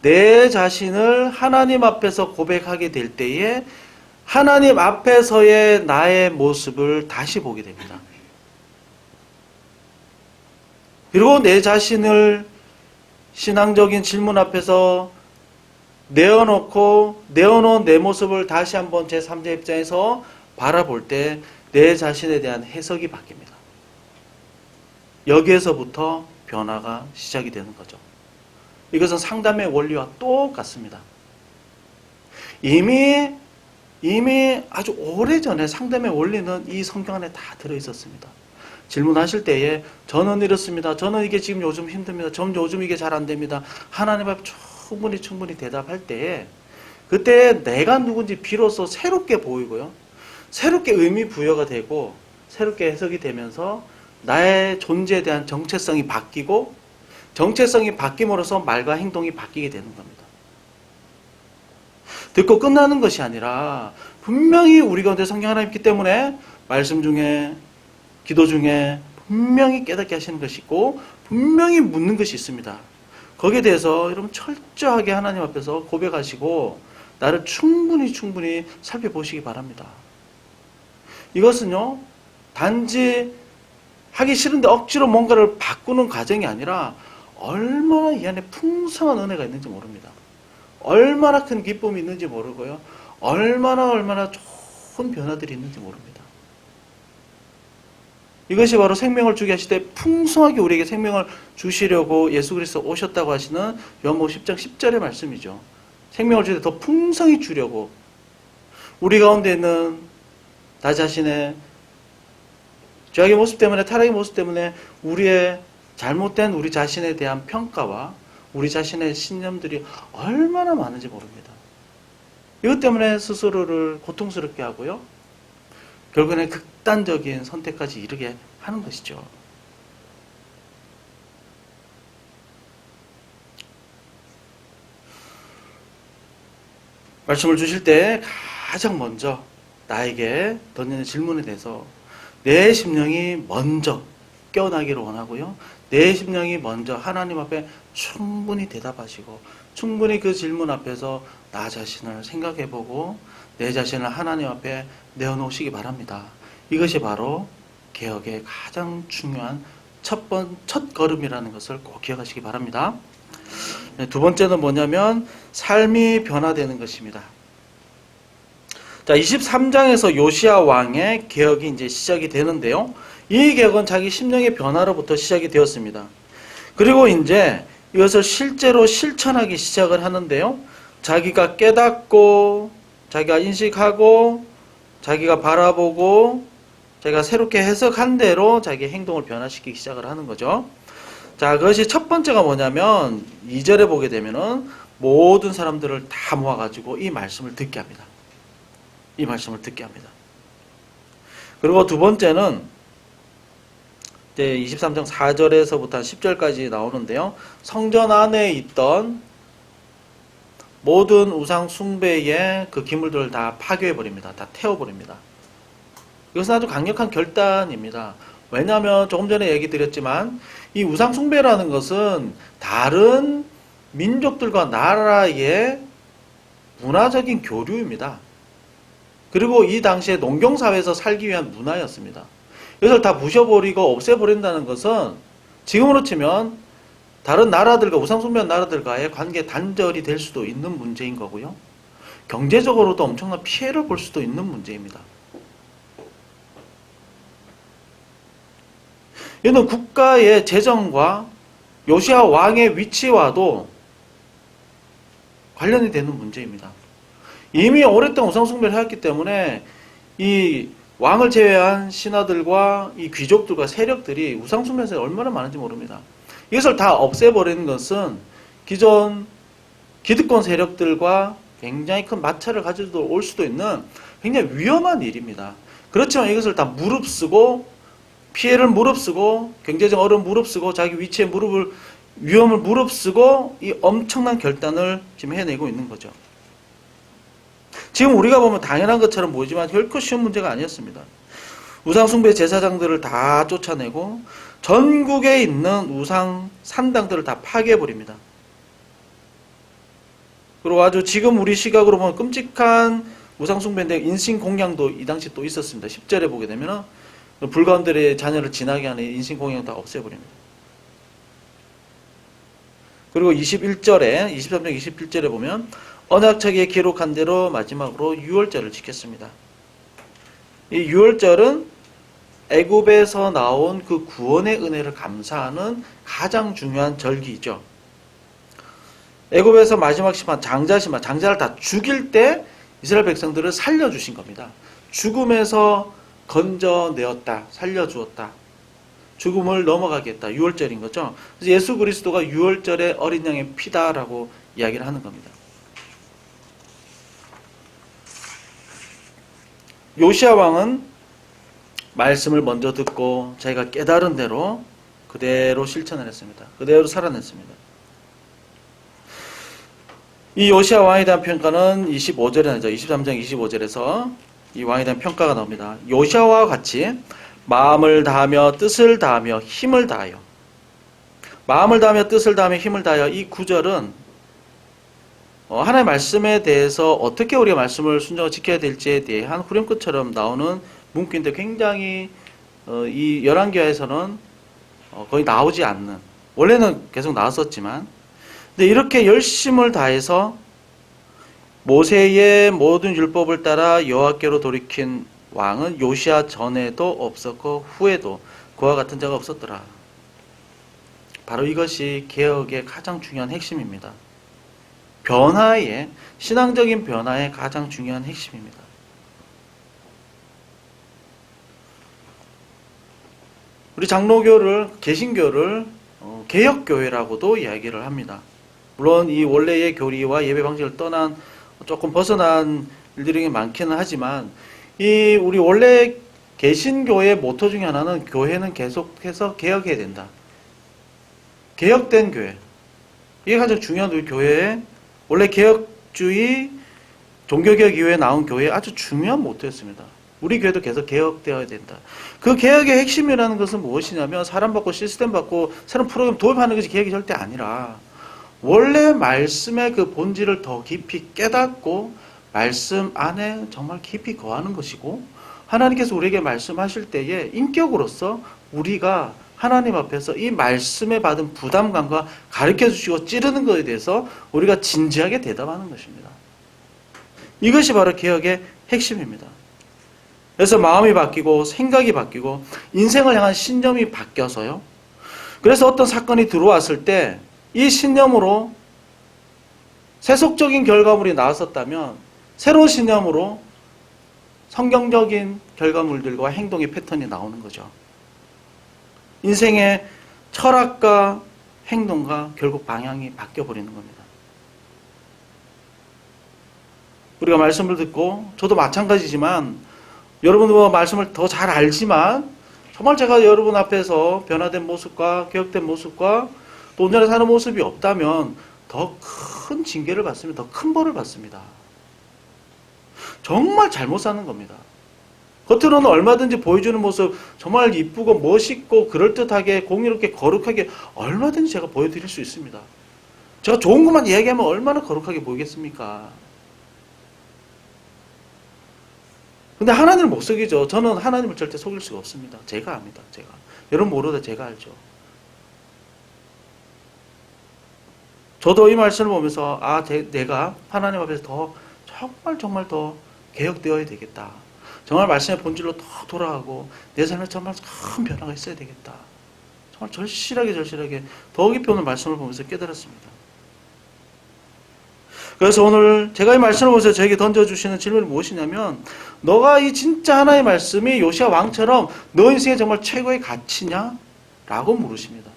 내 자신을 하나님 앞에서 고백하게 될 때에 하나님 앞에서의 나의 모습을 다시 보게 됩니다. 그리고 내 자신을 신앙적인 질문 앞에서 내어놓은 내 모습을 다시 한번 제3자 입장에서 바라볼 때 내 자신에 대한 해석이 바뀝니다. 여기에서부터 변화가 시작이 되는 거죠. 이것은 상담의 원리와 똑같습니다. 이미 아주 오래전에 상담의 원리는 이 성경 안에 다 들어있었습니다. 질문하실 때에 저는 이렇습니다. 저는 이게 지금 요즘 힘듭니다. 저는 요즘 이게 잘 안 됩니다. 하나님 앞에 충분히 대답할 때에 그때 내가 누군지 비로소 새롭게 보이고요. 새롭게 의미 부여가 되고 새롭게 해석이 되면서 나의 존재에 대한 정체성이 바뀌고 정체성이 바뀜으로써 말과 행동이 바뀌게 되는 겁니다. 듣고 끝나는 것이 아니라 분명히 우리 가운데 성령 하나님 있기 때문에 말씀 중에 기도 중에 분명히 깨닫게 하시는 것이 있고 분명히 묻는 것이 있습니다. 거기에 대해서 여러분 철저하게 하나님 앞에서 고백하시고 나를 충분히 살펴보시기 바랍니다. 이것은요 단지 하기 싫은데 억지로 뭔가를 바꾸는 과정이 아니라 얼마나 이 안에 풍성한 은혜가 있는지 모릅니다. 얼마나 큰 기쁨이 있는지 모르고요. 얼마나 좋은 변화들이 있는지 모릅니다. 이것이 바로 생명을 주게 하실 때 풍성하게 우리에게 생명을 주시려고 예수 그리스도 오셨다고 하시는 요한복음 10장 10절의 말씀이죠. 생명을 줄 때 더 풍성히 주려고 우리 가운데 있는 나 자신의 죄악의 모습 때문에, 타락의 모습 때문에 우리의 잘못된 우리 자신에 대한 평가와 우리 자신의 신념들이 얼마나 많은지 모릅니다. 이것 때문에 스스로를 고통스럽게 하고요. 결국에는 극단적인 선택까지 이르게 하는 것이죠. 말씀을 주실 때 가장 먼저 나에게 던지는 질문에 대해서 내 심령이 먼저 깨어나기를 원하고요. 내 심령이 먼저 하나님 앞에 충분히 대답하시고 충분히 그 질문 앞에서 나 자신을 생각해보고 내 자신을 하나님 앞에 내어놓으시기 바랍니다. 이것이 바로 개혁의 가장 중요한 첫 걸음이라는 것을 꼭 기억하시기 바랍니다. 두 번째는 뭐냐면 삶이 변화되는 것입니다. 자, 23장에서 요시야 왕의 개혁이 이제 시작이 되는데요. 이 개혁은 자기 심령의 변화로부터 시작이 되었습니다. 그리고 이제 이것을 실제로 실천하기 시작을 하는데요. 자기가 깨닫고, 자기가 인식하고, 자기가 바라보고, 자기가 새롭게 해석한 대로 자기 행동을 변화시키기 시작을 하는 거죠. 자, 그것이 첫 번째가 뭐냐면 2절에 보게 되면은 모든 사람들을 다 모아가지고 이 말씀을 듣게 합니다. 이 말씀을 듣게 합니다. 그리고 두 번째는 이제 23장 4절에서부터 10절까지 나오는데요. 성전 안에 있던 모든 우상 숭배의 그 기물들을 다 파괴해버립니다. 다 태워버립니다. 이것은 아주 강력한 결단입니다. 왜냐하면 조금 전에 얘기 드렸지만 이 우상 숭배라는 것은 다른 민족들과 나라의 문화적인 교류입니다. 그리고 이 당시에 농경사회에서 살기 위한 문화였습니다. 이것을 다 부셔버리고 없애버린다는 것은 지금으로 치면 다른 나라들과 우상 숭배한 나라들과의 관계 단절이 될 수도 있는 문제인 거고요. 경제적으로도 엄청난 피해를 볼 수도 있는 문제입니다. 이는 국가의 재정과 요시야 왕의 위치와도 관련이 되는 문제입니다. 이미 오랫동안 우상숭배를 해왔기 때문에 이 왕을 제외한 신하들과 이 귀족들과 세력들이 우상숭배에서 얼마나 많은지 모릅니다. 이것을 다 없애버리는 것은 기존 기득권 세력들과 굉장히 큰 마찰을 가지고 올 수도 있는 굉장히 위험한 일입니다. 그렇지만 이것을 다 무릅쓰고 피해를 무릅쓰고 경제적 어려움 무릅쓰고 자기 위치의 위험을 무릅쓰고 이 엄청난 결단을 지금 해내고 있는 거죠. 지금 우리가 보면 당연한 것처럼 보이지만 결코 쉬운 문제가 아니었습니다. 우상숭배 제사장들을 다 쫓아내고 전국에 있는 우상 산당들을 다 파괴해버립니다. 그리고 아주 지금 우리 시각으로 보면 끔찍한 우상숭배인데 인신공양도 이 당시 또 있었습니다. 10절에 보게 되면 불가운들의 자녀를 지나게 하는 인신공양 다 없애버립니다. 그리고 21절에 23장 21절에 보면 언약책에 기록한 대로 마지막으로 유월절을 지켰습니다. 이 유월절은 애굽에서 나온 그 구원의 은혜를 감사하는 가장 중요한 절기이죠. 애굽에서 마지막 심판, 장자를 다 죽일 때 이스라엘 백성들을 살려주신 겁니다. 죽음에서 건져내었다, 살려주었다. 죽음을 넘어가게 했다. 유월절인 거죠. 그래서 예수 그리스도가 유월절의 어린 양의 피다라고 이야기를 하는 겁니다. 요시야 왕은 말씀을 먼저 듣고 자기가 깨달은 대로 그대로 실천을 했습니다. 그대로 살아냈습니다. 이 요시야 왕에 대한 평가는 25절에 나오죠. 23장 25절에서 이 왕에 대한 평가가 나옵니다. 요시야와 같이 마음을 다하며 뜻을 다하며 힘을 다하여, 마음을 다하며 뜻을 다하며 힘을 다하여, 이 구절은 하나님의 말씀에 대해서 어떻게 우리가 말씀을 순종하고 지켜야 될지에 대한 후렴구처럼 나오는 문구인데 굉장히 이 열왕기하에서는 거의 나오지 않는, 원래는 계속 나왔었지만 근데 이렇게 열심을 다해서 모세의 모든 율법을 따라 여호와께로 돌이킨 왕은 요시야 전에도 없었고 후에도 그와 같은 자가 없었더라. 바로 이것이 개혁의 가장 중요한 핵심입니다. 변화의, 신앙적인 변화의 가장 중요한 핵심입니다. 우리 장로교를, 개신교를 개혁교회라고도 이야기를 합니다. 물론 이 원래의 교리와 예배 방식을 떠난 조금 벗어난 일들이 많기는 하지만 이 우리 원래 개신교의 모토 중에 하나는 교회는 계속해서 개혁해야 된다. 개혁된 교회. 이게 가장 중요한 우리 교회의 원래 개혁주의 종교개혁 이후에 나온 교회의 아주 중요한 모토였습니다. 우리 교회도 계속 개혁되어야 된다. 그 개혁의 핵심이라는 것은 무엇이냐면 사람 바꾸고 시스템 바꾸고 새로운 프로그램 도입하는 것이 개혁이 절대 아니라 원래 말씀의 그 본질을 더 깊이 깨닫고 말씀 안에 정말 깊이 거하는 것이고 하나님께서 우리에게 말씀하실 때에 인격으로서 우리가 하나님 앞에서 이 말씀에 받은 부담감과 가르쳐 주시고 찌르는 것에 대해서 우리가 진지하게 대답하는 것입니다. 이것이 바로 개혁의 핵심입니다. 그래서 마음이 바뀌고 생각이 바뀌고 인생을 향한 신념이 바뀌어서요. 그래서 어떤 사건이 들어왔을 때 이 신념으로 세속적인 결과물이 나왔었다면 새로운 신념으로 성경적인 결과물들과 행동의 패턴이 나오는 거죠. 인생의 철학과 행동과 결국 방향이 바뀌어버리는 겁니다. 우리가 말씀을 듣고 저도 마찬가지지만 여러분과 말씀을 더 잘 알지만 정말 제가 여러분 앞에서 변화된 모습과 개혁된 모습과 또 온전히 사는 모습이 없다면 더 큰 징계를 받습니다. 더 큰 벌을 받습니다. 정말 잘못 사는 겁니다. 겉으로는 얼마든지 보여주는 모습 정말 이쁘고 멋있고 그럴듯하게 공의롭게 거룩하게 얼마든지 제가 보여드릴 수 있습니다. 제가 좋은 것만 이야기하면 얼마나 거룩하게 보이겠습니까? 근데 하나님을 못 속이죠. 저는 하나님을 절대 속일 수가 없습니다. 제가 압니다. 제가. 여러분 모르다 제가 알죠. 저도 이 말씀을 보면서 내가 하나님 앞에서 정말 더 개혁되어야 되겠다. 정말 말씀의 본질로 더 돌아가고 내 삶에 정말 큰 변화가 있어야 되겠다. 정말 절실하게 더 깊이 오는 말씀을 보면서 깨달았습니다. 그래서 오늘 제가 이 말씀을 보면서 저에게 던져주시는 질문이 무엇이냐면 너가 이 진짜 하나의 말씀이 요시야 왕처럼 너 인생의 정말 최고의 가치냐? 라고 물으십니다.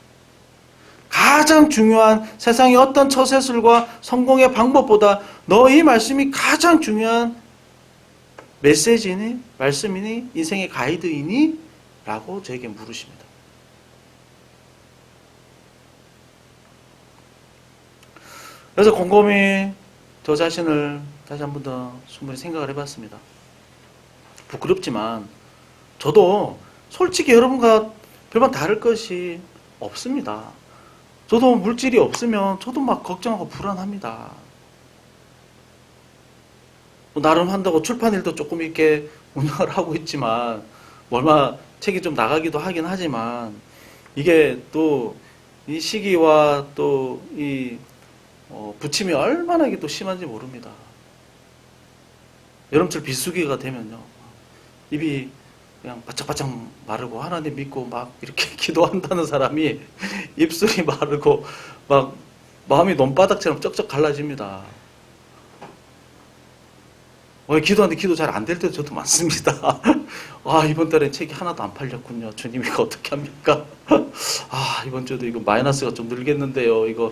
가장 중요한 세상의 어떤 처세술과 성공의 방법보다 너 이 말씀이 가장 중요한 메시지니? 말씀이니? 인생의 가이드이니? 라고 저에게 물으십니다. 그래서 곰곰이 저 자신을 다시 한 번 더 충분히 생각을 해봤습니다. 부끄럽지만 저도 솔직히 여러분과 별반 다를 것이 없습니다. 저도 물질이 없으면 저도 막 걱정하고 불안합니다. 나름 한다고 출판일도 조금 이렇게 운영을 하고 있지만 얼마 책이 좀 나가기도 하긴 하지만 이게 또 이 시기와 또 이 부침이 얼마나 이게 또 심한지 모릅니다. 여름철 비수기가 되면요 입이 그냥 바짝바짝 마르고 하나님 믿고 막 이렇게 기도한다는 사람이 입술이 마르고 막 마음이 논바닥처럼 쩍쩍 갈라집니다. 기도하는데 기도 잘 안 될 때도 저도 많습니다. 이번 달엔 책이 하나도 안 팔렸군요. 주님 이거 어떻게 합니까? 이번 주도 이거 마이너스가 좀 늘겠는데요. 이거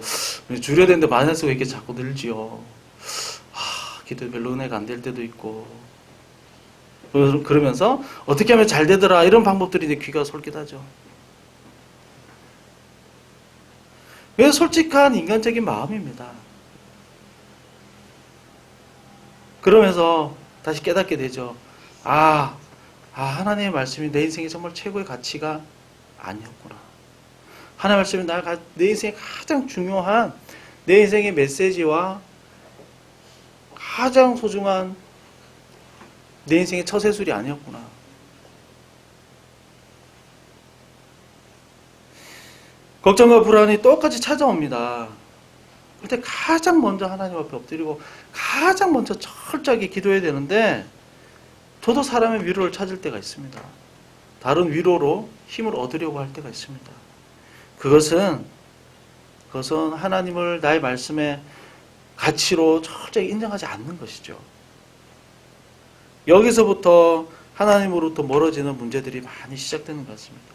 줄여야 되는데 마이너스가 이렇게 자꾸 늘지요. 기도 별로 은혜가 안 될 때도 있고 그러면서 어떻게 하면 잘 되더라 이런 방법들이 이제 귀가 솔깃하죠. 그래서 솔직한 인간적인 마음입니다. 그러면서 다시 깨닫게 되죠. 하나님의 말씀이 내 인생의 정말 최고의 가치가 아니었구나. 하나님의 말씀이 내 인생의 가장 중요한 내 인생의 메시지와 가장 소중한 내 인생의 처세술이 아니었구나. 걱정과 불안이 똑같이 찾아옵니다. 그때 가장 먼저 하나님 앞에 엎드리고 가장 먼저 철저하게 기도해야 되는데 저도 사람의 위로를 찾을 때가 있습니다. 다른 위로로 힘을 얻으려고 할 때가 있습니다. 그것은 하나님을 나의 말씀에 가치로 철저히 인정하지 않는 것이죠. 여기서부터 하나님으로부터 멀어지는 문제들이 많이 시작되는 것 같습니다.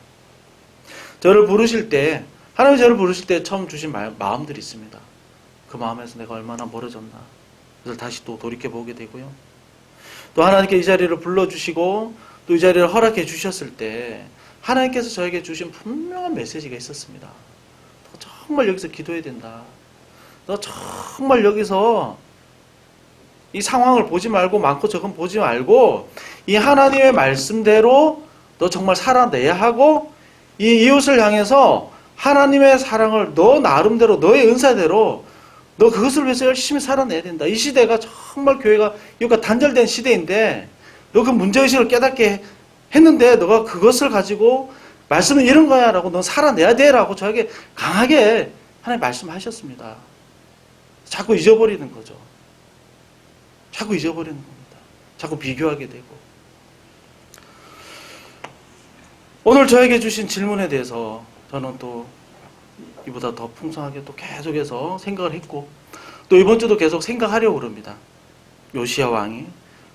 저를 부르실 때, 하나님이 저를 부르실 때 처음 주신 마음들이 있습니다. 그 마음에서 내가 얼마나 멀어졌나. 그래서 다시 또 돌이켜보게 되고요. 또 하나님께 이 자리를 불러주시고 또 이 자리를 허락해 주셨을 때 하나님께서 저에게 주신 분명한 메시지가 있었습니다. 너 정말 여기서 기도해야 된다. 너 정말 여기서 이 상황을 보지 말고 많고 적은 보지 말고 이 하나님의 말씀대로 너 정말 살아내야 하고 이 이웃을 향해서 하나님의 사랑을 너 나름대로 너의 은사대로 너 그것을 위해서 열심히 살아내야 된다. 이 시대가 정말 교회가 이거 단절된 시대인데 너 그 문제의식을 깨닫게 했는데 너가 그것을 가지고 말씀은 이런 거야 라고 너 살아내야 돼 라고 저에게 강하게 하나님 말씀하셨습니다. 자꾸 잊어버리는 거죠. 자꾸 잊어버리는 겁니다. 자꾸 비교하게 되고. 오늘 저에게 주신 질문에 대해서 저는 또 이보다 더 풍성하게 또 계속해서 생각을 했고 또 이번 주도 계속 생각하려고 그럽니다. 요시야 왕이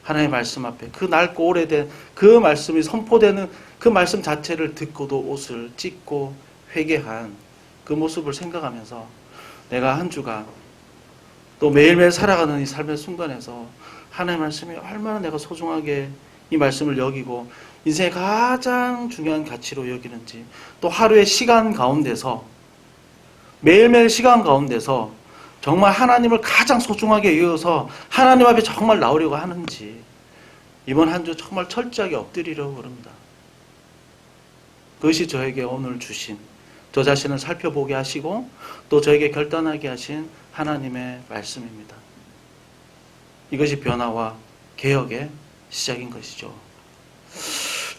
하나님의 말씀 앞에 그 낡고 오래된 그 말씀이 선포되는 그 말씀 자체를 듣고도 옷을 찢고 회개한 그 모습을 생각하면서 내가 한 주간 또 매일매일 살아가는 이 삶의 순간에서 하나님의 말씀이 얼마나 내가 소중하게 이 말씀을 여기고 인생의 가장 중요한 가치로 여기는지 또 하루의 시간 가운데서 매일매일 시간 가운데서 정말 하나님을 가장 소중하게 여겨서 하나님 앞에 정말 나오려고 하는지 이번 한 주 정말 철저하게 엎드리려고 합니다. 그것이 저에게 오늘 주신 저 자신을 살펴보게 하시고 또 저에게 결단하게 하신 하나님의 말씀입니다. 이것이 변화와 개혁의 시작인 것이죠.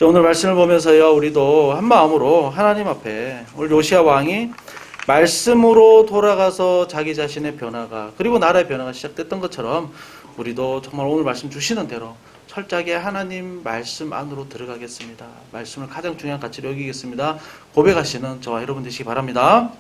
오늘 말씀을 보면서요, 우리도 한 마음으로 하나님 앞에 오늘 요시야 왕이 말씀으로 돌아가서 자기 자신의 변화가 그리고 나라의 변화가 시작됐던 것처럼 우리도 정말 오늘 말씀 주시는 대로 철저하게 하나님 말씀 안으로 들어가겠습니다. 말씀을 가장 중요한 가치로 여기겠습니다. 고백하시는 저와 여러분 되시기 바랍니다.